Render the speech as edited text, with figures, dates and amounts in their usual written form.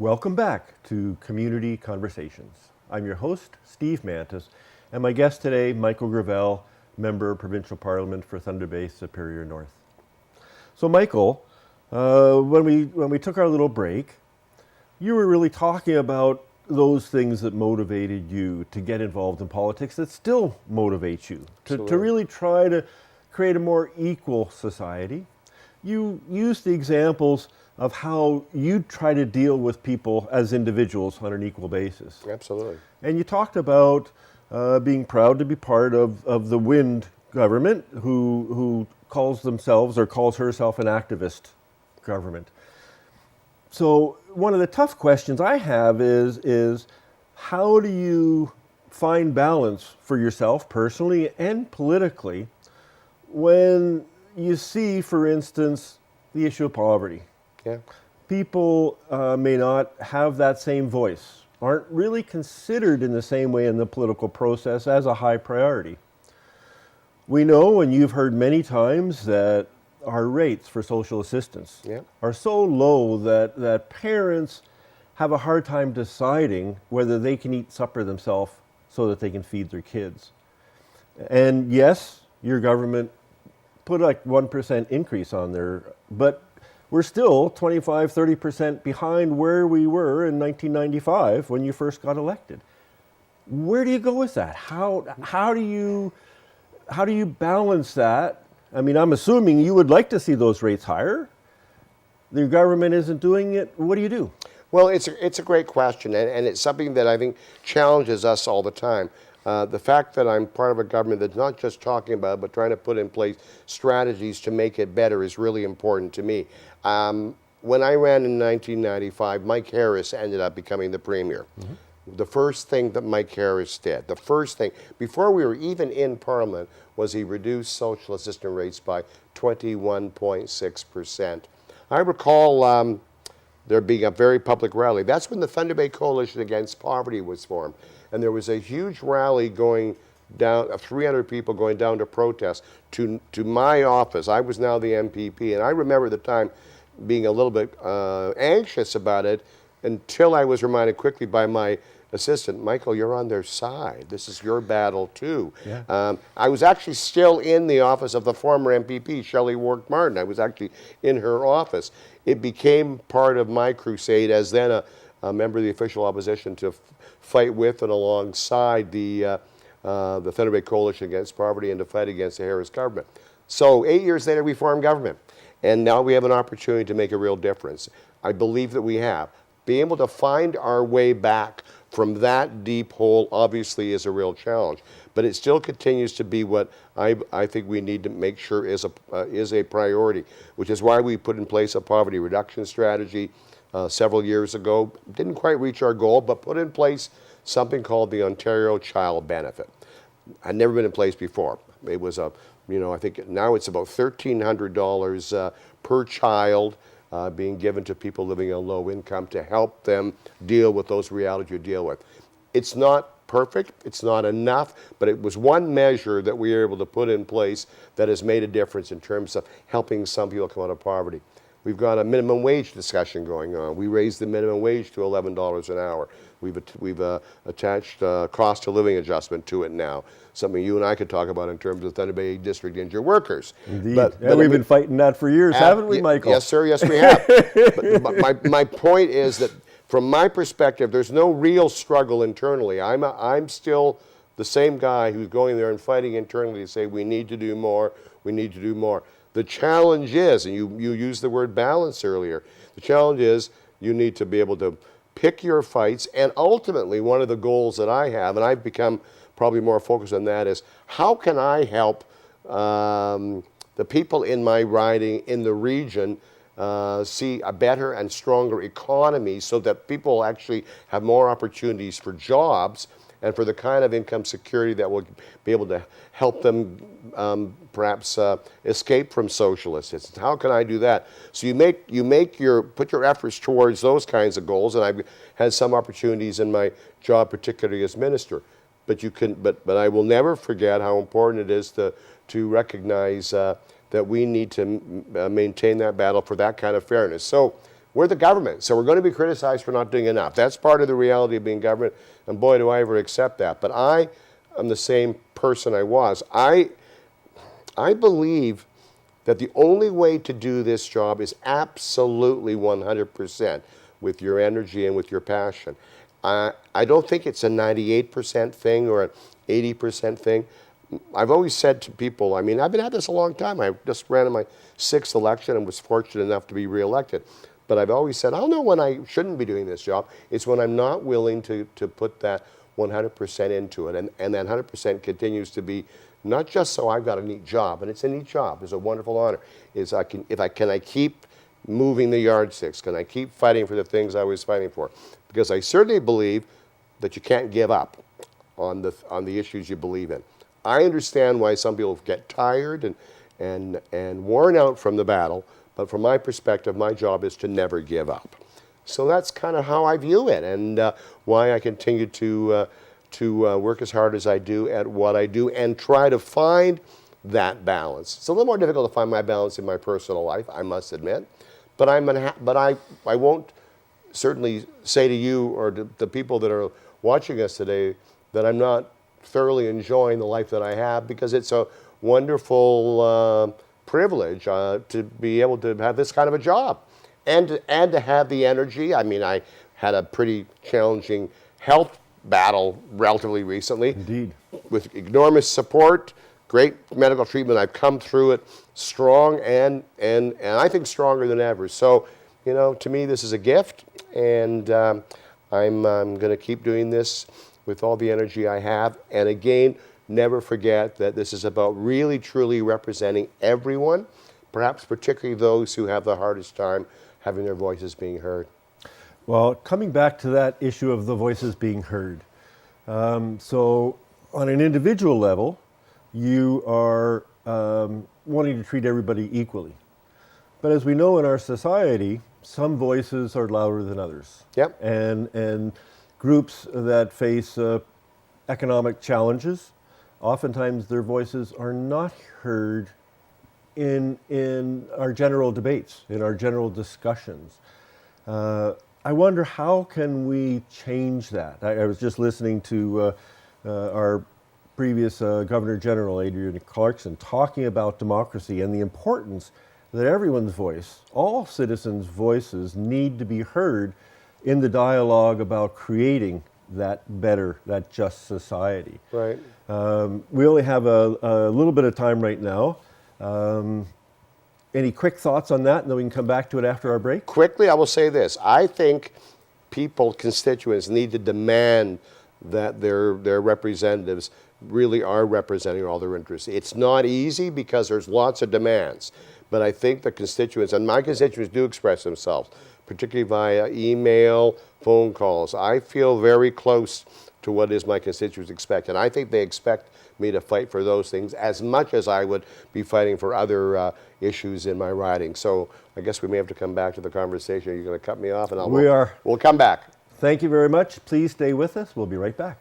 Welcome back to Community Conversations. I'm your host, Steve Mantis, and my guest today, Michael Gravelle, Member Provincial Parliament for Thunder Bay Superior North. So Michael, when we took our little break, you were really talking about those things that motivated you to get involved in politics that still motivate you, to really try to create a more equal society. You used the examples of how you try to deal with people as individuals on an equal basis. Absolutely. And you talked about being proud to be part of the Wind government, who calls themselves or calls herself an activist government. So one of the tough questions I have is how do you find balance for yourself personally and politically when you see, for instance, the issue of poverty? Yeah. People may not have that same voice, aren't really considered in the same way in the political process as a high priority. We know, and you've heard many times, that our rates for social assistance are so low that parents have a hard time deciding whether they can eat supper themselves so that they can feed their kids. And yes, your government put like 1% increase on there, but we're still 25, 30% behind where we were in 1995 when you first got elected. Where do you go with that? How do you balance that? I mean, I'm assuming you would like to see those rates higher. The government isn't doing it. What do you do? Well, it's a great question, and it's something that I think challenges us all the time. The fact that I'm part of a government that's not just talking about it, but trying to put in place strategies to make it better is really important to me. When I ran in 1995, Mike Harris ended up becoming the premier. Mm-hmm. The first thing that Mike Harris did, the first thing, before we were even in Parliament, was he reduced social assistance rates by 21.6%. I recall there being a very public rally. That's when the Thunder Bay Coalition Against Poverty was formed. And there was a huge rally going down, 300 people going down to protest to my office. I was now the MPP, and I remember at the time being a little bit anxious about it until I was reminded quickly by my assistant, Michael, you're on their side. This is your battle too. Yeah. I was actually still in the office of the former MPP, Shelley Ward-Martin. I was actually in her office. It became part of my crusade as then a member of the official opposition to fight with and alongside the Thunder Bay Coalition Against Poverty and to fight against the Harris government. So 8 years later, we formed government. And now we have an opportunity to make a real difference. I believe that we have. Being able to find our way back from that deep hole obviously is a real challenge. But it still continues to be what I think we need to make sure is a priority, which is why we put in place a poverty reduction strategy several years ago. Didn't quite reach our goal, but put in place something called the Ontario Child Benefit. Had never been in place before. It was I think now it's about $1,300 per child being given to people living on low income to help them deal with those realities you deal with. It's not perfect, it's not enough, but it was one measure that we were able to put in place that has made a difference in terms of helping some people come out of poverty. We've got a minimum wage discussion going on. We raised the minimum wage to $11 an hour. We've attached cost of living adjustment to it now, something you and I could talk about in terms of Thunder Bay District injured workers. Indeed. But we've been fighting that for years, haven't we, Michael? Yes, sir. Yes, we have. But my point is that from my perspective, there's no real struggle internally. I'm still the same guy who's going there and fighting internally to say we need to do more, we need to do more. The challenge is, and you used the word balance earlier, the challenge is you need to be able to pick your fights, and ultimately one of the goals that I have, and I've become probably more focused on that, is how can I help the people in my riding, in the region, see a better and stronger economy so that people actually have more opportunities for jobs and for the kind of income security that will be able to help them perhaps escape from socialists. How can I do that? So put your efforts towards those kinds of goals, and I've had some opportunities in my job, particularly as minister. But I will never forget how important it is to recognize that we need to maintain that battle for that kind of fairness. So we're the government, so we're going to be criticized for not doing enough. That's part of the reality of being government, and boy, do I ever accept that. But I am the same person I was. I believe that the only way to do this job is absolutely 100% with your energy and with your passion. I don't think it's a 98% thing or an 80% thing. I've always said to people, I mean, I've been at this a long time. I just ran in my 6th election and was fortunate enough to be reelected. But I've always said, I'll know when I shouldn't be doing this job. It's when I'm not willing to put that 100% into it. And that 100% continues to be not just so I've got a neat job, and it's a neat job, it's a wonderful honor, is can I keep moving the yardsticks? Can I keep fighting for the things I was fighting for? Because I certainly believe that you can't give up on the issues you believe in. I understand why some people get tired and worn out from the battle, but from my perspective, my job is to never give up. So that's kind of how I view it, and why I continue to work as hard as I do at what I do and try to find that balance. It's a little more difficult to find my balance in my personal life, I must admit, but I won't certainly say to you or to the people that are watching us today that I'm not thoroughly enjoying the life that I have, because it's a wonderful privilege to be able to have this kind of a job and to have the energy. I mean, I had a pretty challenging health battle relatively recently. Indeed. With enormous support, great medical treatment. I've come through it strong and I think stronger than ever. So, you know, to me, this is a gift, and I'm going to keep doing this with all the energy I have. And again, never forget that this is about really, truly representing everyone, perhaps particularly those who have the hardest time having their voices being heard. Well, coming back to that issue of the voices being heard. So on an individual level, you are wanting to treat everybody equally. But as we know in our society, some voices are louder than others. Yep. And groups that face economic challenges, oftentimes their voices are not heard in our general debates, in our general discussions. I wonder, how can we change that? I was just listening to our previous Governor General, Adrian Clarkson, talking about democracy and the importance that everyone's voice, all citizens' voices, need to be heard in the dialogue about creating that better, that just society. Right. We only have a little bit of time right now. Any quick thoughts on that, and then we can come back to it after our break? Quickly, I will say this. I think people, constituents, need to demand that their representatives really are representing all their interests. It's not easy because there's lots of demands, but I think the constituents, and my constituents do express themselves, particularly via email, phone calls. I feel very close to what is my constituents expect, and I think they expect me to fight for those things as much as I would be fighting for other issues in my riding. So I guess we may have to come back to the conversation. You're going to cut me off, and We are. We'll come back. Thank you very much. Please stay with us. We'll be right back.